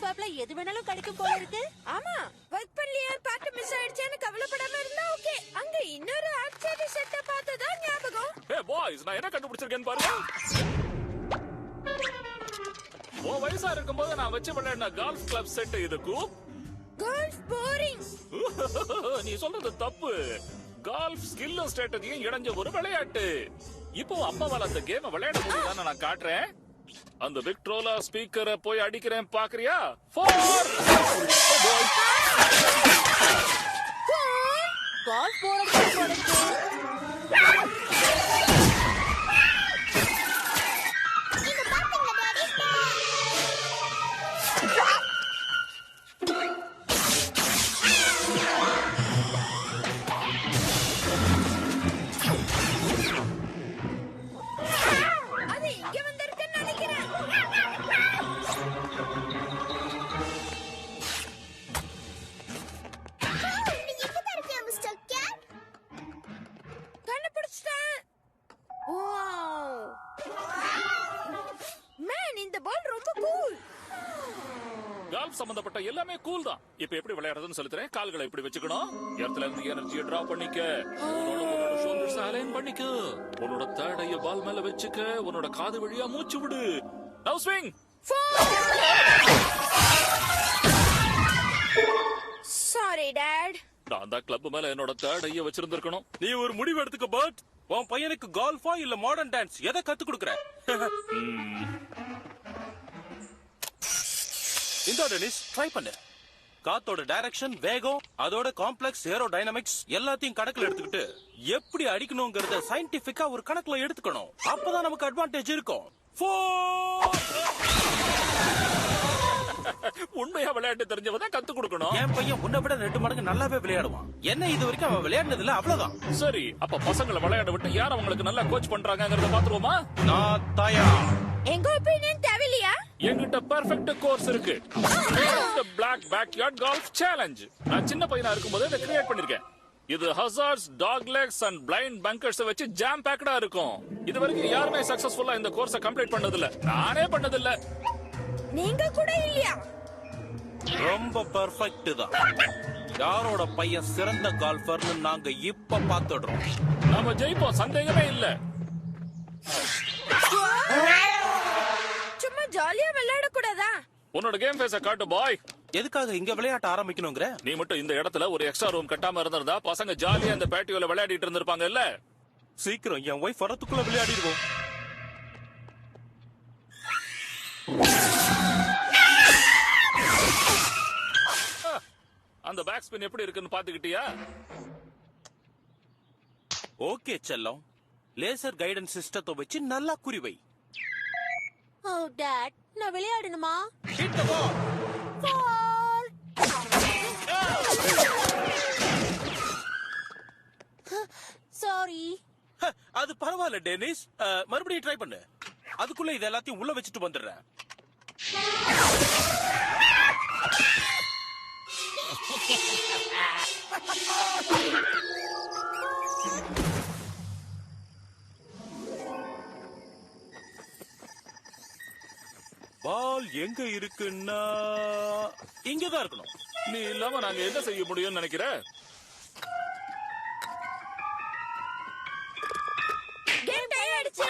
ஸ்வாப்ல எது வேணாலும் கிடைக்கும் போல இருக்கு. ஆமா, வர்க் பண்ணலையே, பாட்டு மிஸ் ஆயிடுச்சேன்னு கவலைப்படாம இருந்தா ஓகே. அங்க இன்னொரு ஆக்சரி செட்ட பார்த்ததா ஞாபகம். ஏய் பாய்ஸ், நான் என்ன கண்டுபிடிச்சிருக்கேன்னு பாருங்க. ஓ வயசா இருக்கும்போது நான் வச்சு விளையாடின கால்ஃப் கிளப் செட் இது கூப். Golf boring. நீ சொல்றது தப்பு. கால்ஃப் ஸ்கில்லும் ஸ்ட்ராட்டஜியும் இணைஞ்ச ஒரு விளையாட்டு. இப்போ அம்மாவால அந்த கேம் விளையாட முடியுதான்னு நான் காட்டுறேன். அந்த விக்ட்ரோலா ஸ்பீக்கரை போய் அடிக்கிறேன், பாக்குறியா? கால்ஃப் போறது போல இருக்கு. சம்பந்தப்பட்ட எல்லாமே கூல் தான். இப்ப எப்படி விளையாடுறதுன்னு சொல்லித்தரேன். கால்களை இப்படி வச்சுக்கணும். இடத்துல இருந்து எனர்ஜியை டிரா பண்ணிக்க. உன்னோட ஷோல்டர்ஸ் அலைன் பண்ணிக்க. உன்னோட தடைய பால் மேல வச்சுக்க. உன்னோட காது வழியா மூச்சு விடு. Now swing. Sorry dot. நான் தான் கிளப் மேல என்னோட தடைய வச்சிருந்திருக்கணும். நீ ஒரு முடிவு எடுத்துக்க பர்ட். உன் பையனுக்கு கால்ஃபா இல்ல மாடர்ன் டான்ஸ் எதை கத்து கொடுக்கற? இந்த டெனிஸ் ட்ரை பண்ணு. காத்தோட டைரக்ஷன், வேகம், அதோட காம்ப்ளெக்ஸ் ஏரோடைனமிக்ஸ் எல்லாத்தையும் கணக்குல எடுத்துக்கிட்டு எப்படி அடிக்கணும்ங்கறத சயின்டிபிக்கா ஒரு கணக்குல எடுத்துக்கணும். அப்பதான் நமக்கு அட்வான்டேஜ் இருக்கும். உண்மையா விளையாட்டு தெரிஞ்சவதான் கத்து கொடுக்கணும். என் பையன் உன்னை விட 2 மடங்கு நல்லாவே விளையாடுவான். என்ன இது வரைக்கும் அவன் விளையாடுனது இல்ல, அவ்வளவுதான். சரி, அப்ப பசங்களை விளையாட விட்டு யார் அவங்களுக்கு நல்லா கோச் பண்றாங்கங்கறத பாத்துருவோமா? நான் தயார். எங்க ஒபினியன் தேவையில்லையா? என்கிட்ட பெர்ஃபெக்ட் கோர்ஸ் இருக்கு. Black backyard golf challenge. நான் சின்ன பையனா இருக்கும்போது இதை கிரியேட் பண்ணிருக்கேன். இது hazards, dog legs and blind bunkers வச்சு ஜாம் பேக்டா இருக்கும். இது வரைக்கும் யாருமே சக்சஸ்ஃபுல்லா இந்த கோர்ஸை கம்ப்ளீட் பண்ணது இல்ல. நானே பண்ணது இல்ல. நீங்க கூட இல்லையா? ரொம்ப பெர்ஃபெக்ட் தான். யாரோட பையன் சிறந்த கால்ஃபர்னு நாங்க இப்ப பாத்துடுறோம். நாம ஜெயிப்போம், சந்தேகமே இல்ல. சும்மா ஜாலியா விளையாட கூடாதா? உன்னோட கேம் ஃபேஸ காட்டு பாய். எதுக்காக இங்க விளையாட்ட ஆரம்பிக்கணும்ங்கற? நீ மட்டும் இந்த இடத்துல ஒரு எக்ஸ்ட்ரா ரூம் கட்டாம இருந்திருந்தா பசங்க ஜாலியா இந்த பேட்டியோல விளையாடிட்டு இருந்திருப்பாங்க இல்ல? சீக்கிரம் என் ஒய்ஃப் வரதுக்குள்ள விளையாடிடுவோம். அந்த பேக் ஸ்பின் எப்படி இருக்குன்னு பாத்துக்கிட்டியா? ஓகே செல்லம், லேசர் கைடன்ஸ் சிஸ்டத்தை வச்சு நல்லா குறிவை. ஓ டாட், நான் விளையாடணுமா? ஹிட் தி பால். சாரி. அது பரவாயில்ல டெனிஸ், மறுபடியும் ட்ரை பண்ணு. அதுக்குள்ள இது எல்லாத்தையும் உள்ள வச்சுட்டு வந்துடுறேன். பால் எங்க இருக்குன்னா இங்கதான் இருக்கணும். நீ இல்லாம நாங்க என்ன செய்ய முடியும்னு நினைக்கிற? கேம் டைம் ஆயிடுச்சு.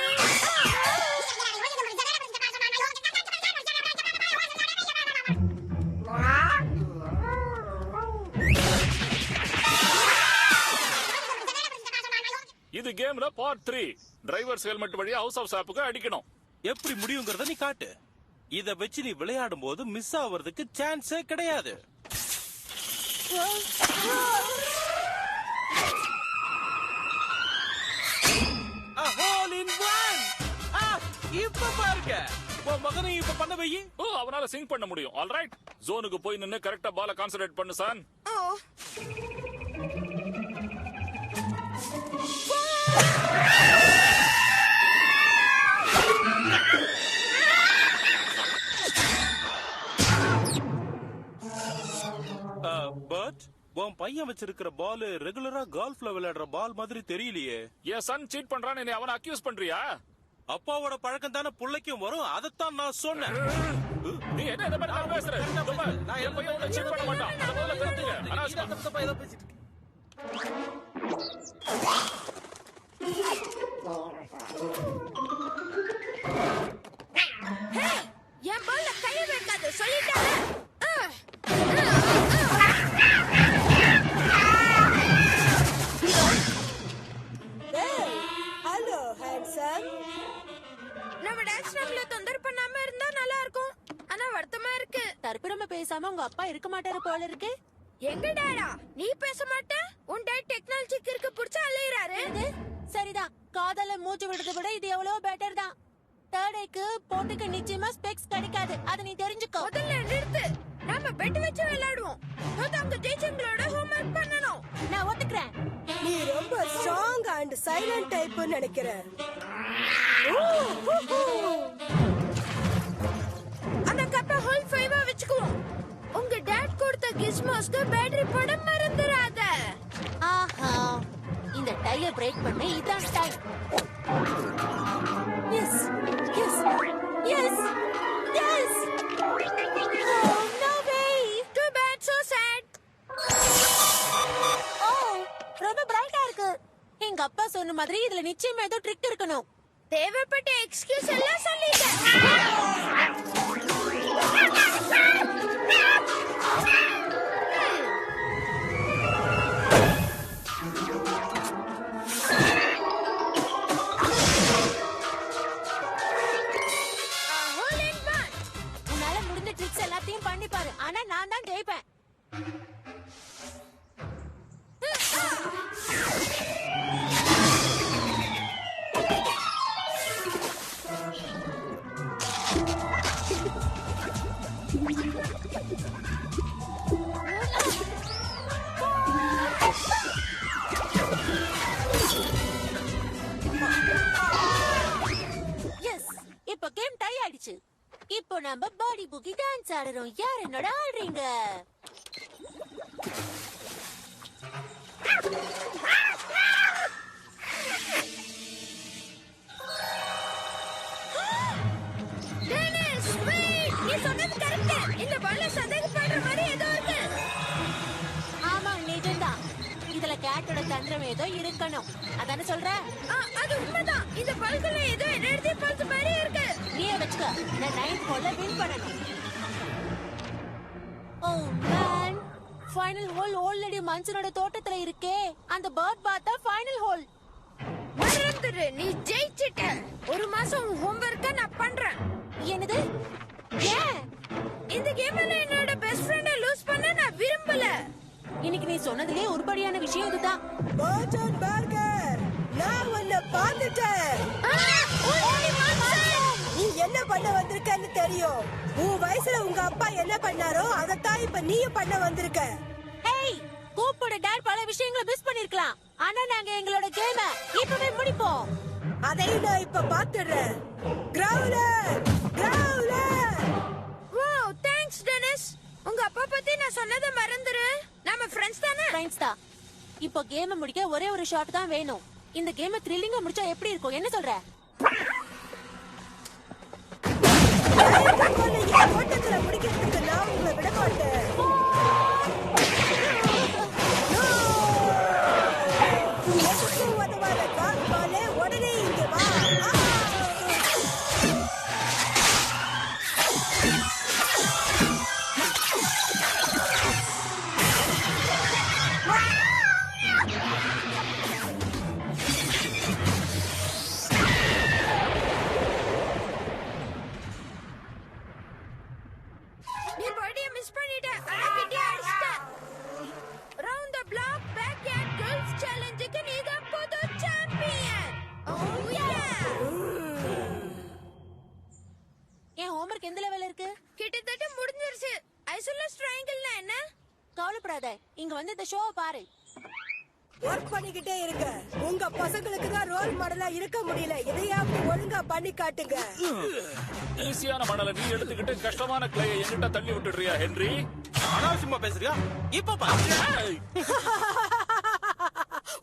இது கேம்ல பார்ட் 3. டிரைவர்ஸ் ஹெல்மெட் வழியா ஹவுஸ் ஆஃப் சாப்புக்கு அடிக்கணும். எப்படி முடியுங்கிறத நீ காட்டு. இத வச்சு நீ விளையாடும் போது மிஸ் ஆவறதுக்கு சான்ஸே கிடையாது. இப்ப பாருங்க, உன் மகனை இப்ப பண்ண வை. ஓ, அவனால சிங்க் பண்ண முடியும். ஆல்ரைட், ஜோனுக்கு போய் நின்னு கரெக்டா பால கான்சன்ட்ரேட் பண்ணு சான். பட் உன் பையன் வச்சிருக்கிற பால் ரெகுலரா கால்ஃப்ல விளையாடுற பால் மாதிரி தெரியலையே. என் சன் சீட் பண்றான்னு நீ அவனை அக்யூஸ் பண்றியா? அப்பாவோட பழக்கம் தானே புள்ளைக்கும் வரும், அதைத்தான் நான் சொன்னேன். நீ என்ன இந்த மாதிரி நான் பேசுற நான் என் பையன் உன்னை சீட் பண்ண மாட்டான் அத முதல்ல தெரிஞ்சுங்க அனாவசியமா தப்பா ஏதோ பேசிட்டு இருக்கேன். என் பால்ல கை வைக்காத சொல்லிட்டேன். Hello handsome. நம்ம டான்ஸ் ரூம்ல தொந்தரவு பண்ணாம இருந்தா நல்லா இருக்கும். ஆனா வருத்தமா இருக்கு. தற்புறமா பேசாம உங்க அப்பா இருக்க மாட்டாரு போல இருக்கு. எங்க டாடா நீ பேச மாட்ட? உன் டாட் டெக்னாலஜிக்கு இருக்க புடிச்ச அலையறாரு. இது சரிதான். காதல மூச்சு விடுறதை விட இது எவ்வளவு பெட்டர் தான். தேர்ட் ஐக்கு போட்டுக்கு நிச்சயமா ஸ்பெக்ஸ் கிடைக்காது. அதை நீ தெரிஞ்சுக்கோ. முதல்ல நிறுத்து. நாம பெட் வச்சு விளையாடுவோம். அவங்க டீச்சங்களோட ஹோம்வொர்க் பண்ணனும். நான் ஒத்துக்கிறேன். நீ ரொம்ப ஸ்ட்ராங் அண்ட் சைலண்ட் டைப்னு நினைக்கிறேன். அந்த கப்ப ஹோல் 5 வெச்சுக்குவோம். உங்க டாட் கொடுத்த கிஸ்மோஸ்க்கு பேட்டரி போட மறந்துடாத. ஆஹா, இந்த டைய பிரேக் பண்ண இதான் time. Yes yes yes yes. Oh, no way. Too bad, so sad. Oh, ரொம்ப பிரைட்டா இருக்கு. எங்க அப்பா சொன்ன மாதிரி இதுல நிச்சயமா ஏதோ ட்ரிக் இருக்கணும். தேவைப்பட்ட எக்ஸ்கியூஸ் எல்லாம் சொல்லிட்டேன். உன்னால முடிஞ்ச ட்ரிக்ஸ் எல்லாத்தையும் பண்ணி பாரு. ஆனா நான் தான் ஜெயிப்பேன். எஸ், இப்போ கேம் டை ஆயிடுச்சு. இப்போ நம்ம பாடி புகி டான்ஸ் ஆடுறோம். யார் என்னோட ஆடுறீங்க? Denis, wait. நீ சொன்னது கரெக்ட். இந்த பால்ல சந்தேகப்படுற மாதிரி ஏதோ இருக்கு. ஆமா, நிஜம்தான். இதுல கேட்டோட தந்திரம் ஏதோ இருக்கணும். அதானே சொல்ற? அது உண்மைதான். இந்த பால்குள்ள ஏதோ எனர்ஜி பல்ஸ் மாதிரி இருக்கு. நீயே வச்சுக்க. நான் 9th ஹோல்ல வின் பண்ணணும். Oh man, final hole already மன்சனோட தோட்டத்துல இருக்கே. அந்த பர்ட் பாத்தா ஃபைனல் ஹோல். மறந்துரு, நீ ஜெயிச்சிட்ட. ஒரு மாசம் ஹோம்வொர்க்க நான் பண்றேன். என்னது? ஏன்? இந்த கேம்ல என்னோட பெஸ்ட் ஃப்ரெண்ட லூஸ் பண்ண நான் விரும்பல. இன்னைக்கு நீ சொன்னதுலயே உருப்படியான விஷயம் இதுதான். பர்டன் பர்கர், நான் உன்னை பார்த்துட்டேன். நீ என்ன பண்ண வந்திருக்கன்னு தெரியும். உன் வயசுல உங்க அப்பா என்ன பண்ணாரோ அதத்தான் இப்ப நீயும் பண்ண வந்திருக்க. ஹேய், கூப்போட டாட் பல விஷயங்களை மிஸ் பண்ணிருக்கலாம். ஆனா நாங்க எங்களோட கேமை இப்பவே முடிப்போம். அதையும் நான் இப்ப பாத்துடுறேன். Crawler, crawler. Wow, thanks Denis. உங்க அப்பா பத்தி நான் சொன்னதை மறந்துரு. நாம ஃப்ரெண்ட்ஸ் தானே? ஃப்ரெண்ட்ஸ் தான். இப்போ கேமை முடிக்க ஒரே ஒரு ஷாட் தான் வேணும். இந்த கேமை த்ரில்லிங்கா முடிச்சா எப்படி இருக்கும்? என்ன சொல்ற? ஓட்டத்துல முடிக்கிறதுக்கு நான் உங்களை விட மாட்டேன். உதவாத கால் பாலே, உடனே இங்க வா. நீ பர்த்டே மிஸ் பண்ணிட்ட. ஆனா கிட்டி அடிச்சிட்ட. Round the block backyard girls சேலஞ்சுக்கு நீ தான் புது சாம்பியன். ஓ யா. என் ஹோம்வொர்க் எந்த லெவல்ல இருக்கு? கிட்டத்தட்ட முடிஞ்சிருச்சு. ஐசோலஸ் ட்ரையாங்கிள்னா என்ன? கவலைப்படாத. இங்க வந்து இந்த ஷோவை பாரு. ஒர்க் பண்ணிக்கிட்டே இருங்க. உங்க பசங்களுக்கு தான் ரோல் மாடலா இருக்க முடியல. எதையாவது ஒழுங்கா பண்ணி காட்டுங்க. ஈஸியான மணலை நீ எடுத்துக்கிட்டு கஷ்டமான கிளையை என்கிட்ட தள்ளி விட்டுடுறியா ஹென்றி? அனாவசியமா பேசுறியா? இப்ப பாரு.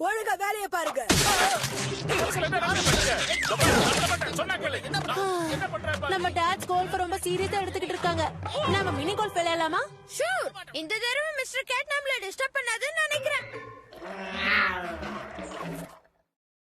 ஒழுங்கா வேலையை பாருங்க. என்ன நான் பண்ணுங்க? சொன்னா கேளு. என்ன பண்ற பாரு. நம்ம டாட்ஸ் கோல்ஃப் ரொம்ப சீரியஸா எடுத்துக்கிட்டு இருக்காங்க. நாம மினி கோல்ஃப் விளையாடலாமா? ஷூர். இந்த தடவை மிஸ்டர் கேட் நம்மள டிஸ்டர்ப் பண்ணாதுன்னு நினைக்கிறேன்.